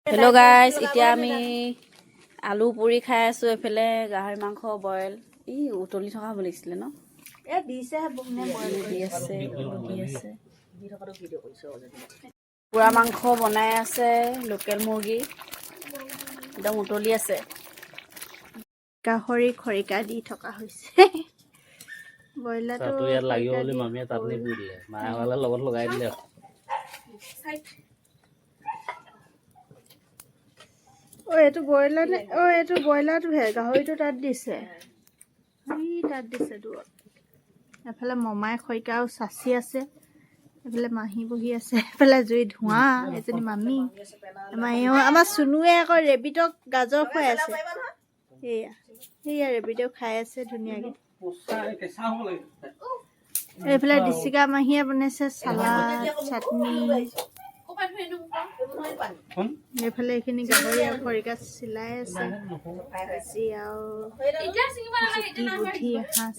Hello' guys, এতিয়া আমি আলু পুৰি খাই আছো। এইফালে গাহৰি মাংস বইল উতলি থকা হ'ব লাগিছিলে ন? কুকুৰা মাংস বনাই আছে, লোকেল মুৰ্গী একদম উতলি আছে। গাহৰি খৰিকা দি থকা হৈছে। ব্ৰইলাৰটো ইয়াত লাগিব বুলি মামীয়ে তাতনি পুৰি দিলে, মায়ে হ'লে লগত লগাই দিলে। এইটো ব্ৰইলাৰ নে? এইটো ব্ৰইলাৰটোহে, গাহৰিটো তাত দিছে। তাত দিছে দূৰত। এফালে মমাই খৰিকা আৰু চাচি আছে, এইফালে মাহী বহি আছে, এইফালে জুই ধোঁৱা, এজনী মামী। আমাৰ চুনুৱে আকৌ ৰেবিটক গাজৰ খুৱাই আছে। সেয়া ৰেবিটক খাই আছে ধুনীয়াকে। এইফালে দিচিকা মাহীয়ে বনাইছে চালাড, চাটনি। এইফালে এইখিনি গাহৰি আৰু খৰিকা চিলাই আছে। ভাজি আৰু বুদ্ধি এসাঁজ।